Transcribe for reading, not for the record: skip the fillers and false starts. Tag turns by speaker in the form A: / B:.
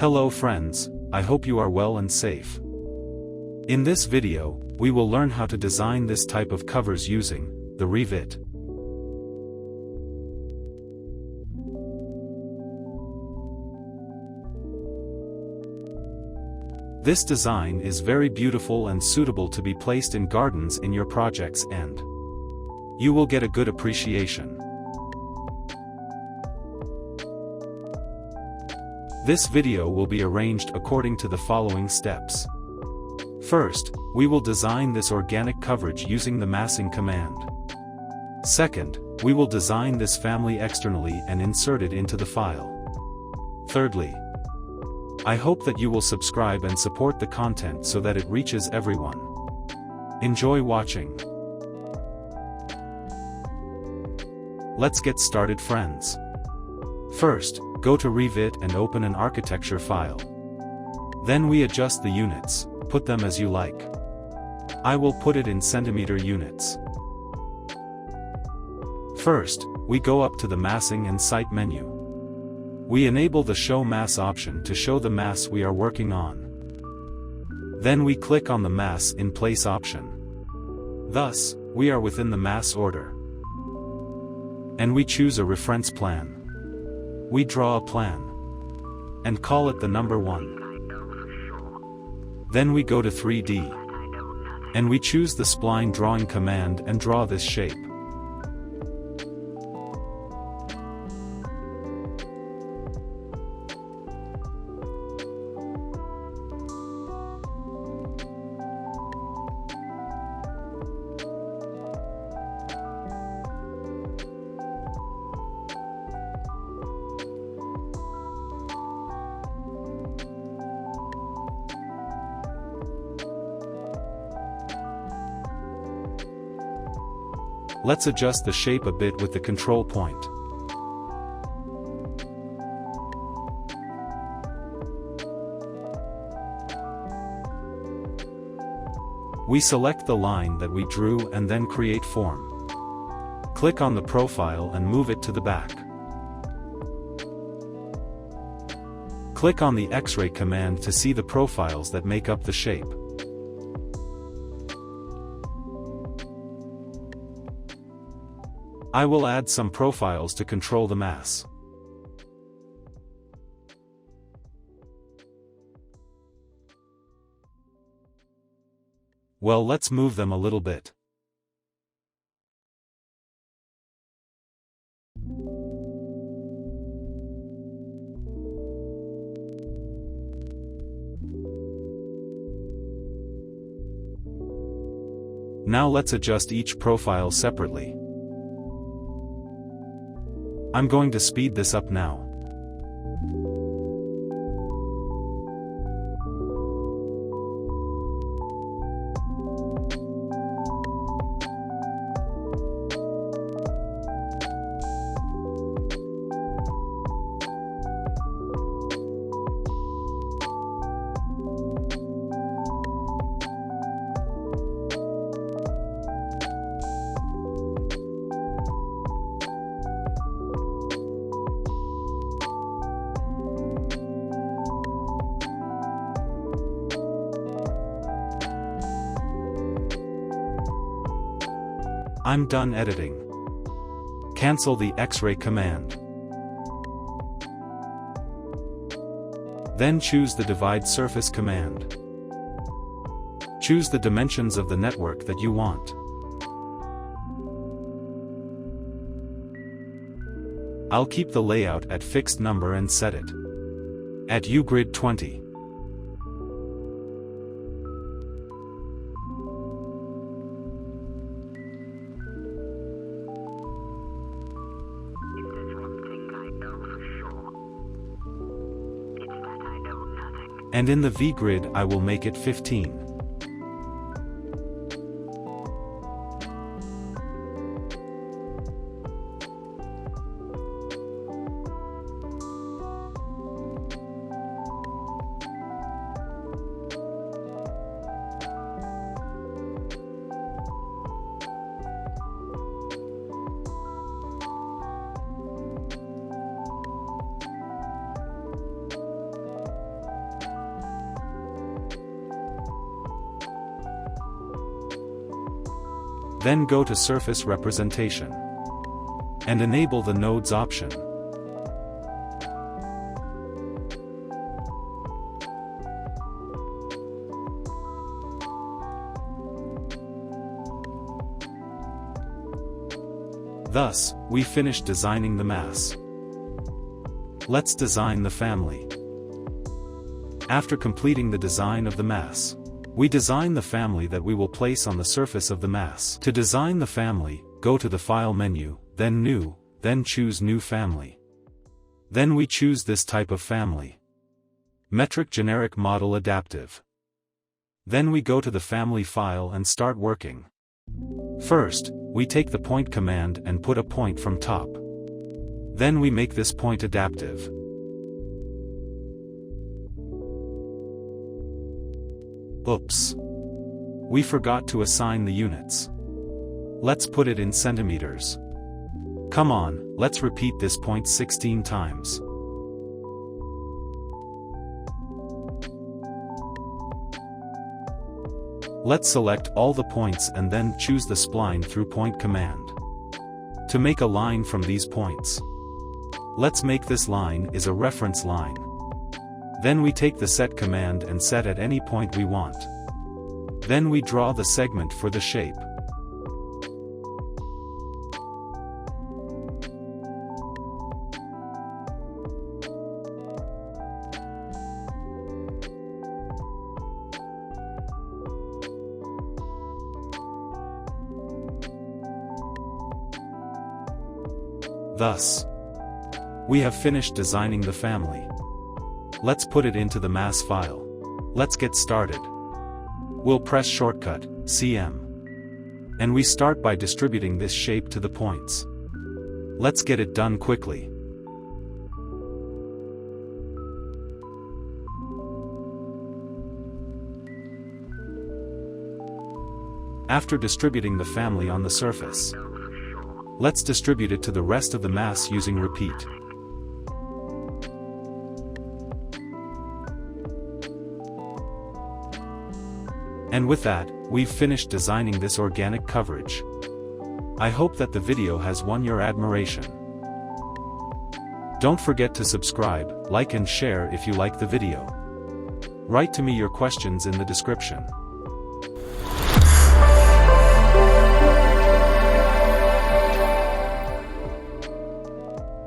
A: Hello friends, I hope you are well and safe. In this video, we will learn how to design this type of covers using the Revit. This design is very beautiful and suitable to be placed in gardens in your projects, and you will get a good appreciation. This video will be arranged according to the following steps. First, we will design this organic coverage using the massing command. Second, we will design this family externally and insert it into the file. Thirdly, I hope that you will subscribe and support the content so that it reaches everyone. Enjoy watching. Let's get started, friends. First, go to Revit and open an architecture file. Then we adjust the units, put them as you like. I will put it in centimeter units. First, we go up to the massing and site menu. We enable the show mass option to show the mass we are working on. Then we click on the mass in place option. Thus, we are within the mass order. And we choose a reference plan. We draw a plan and call it the number 1. Then we go to 3D and we choose the spline drawing command and draw this shape. Let's adjust the shape a bit with the control point. We select the line that we drew and then create form. Click on the profile and move it to the back. Click on the X-ray command to see the profiles that make up the shape. I will add some profiles to control the mass. Well, let's move them a little bit. Now let's adjust each profile separately. I'm going to speed this up now. I'm done editing. Cancel the X-ray command. Then choose the Divide Surface command. Choose the dimensions of the network that you want. I'll keep the layout at fixed number and set it at UGrid 20. And in the V-grid I will make it 15. Then go to Surface Representation. And enable the Nodes option. Thus, we finished designing the mass. Let's design the family. After completing the design of the mass, we design the family that we will place on the surface of the mass. To design the family, go to the File menu, then New, then choose New Family. Then we choose this type of family. Metric Generic Model Adaptive. Then we go to the family file and start working. First, we take the point command and put a point from top. Then we make this point adaptive. Oops! We forgot to assign the units. Let's put it in centimeters. Come on, let's repeat this point 16 times. Let's select all the points and then choose the spline through point command. To make a line from these points, let's make this line is a reference line. Then we take the set command and set at any point we want. Then we draw the segment for the shape. Thus, we have finished designing the family. Let's put it into the mass file. Let's get started. We'll press shortcut, CM. And we start by distributing this shape to the points. Let's get it done quickly. After distributing the family on the surface, let's distribute it to the rest of the mass using repeat. And with that, we've finished designing this organic coverage. I hope that the video has won your admiration. Don't forget to subscribe, like and share if you like the video. Write to me your questions in the description.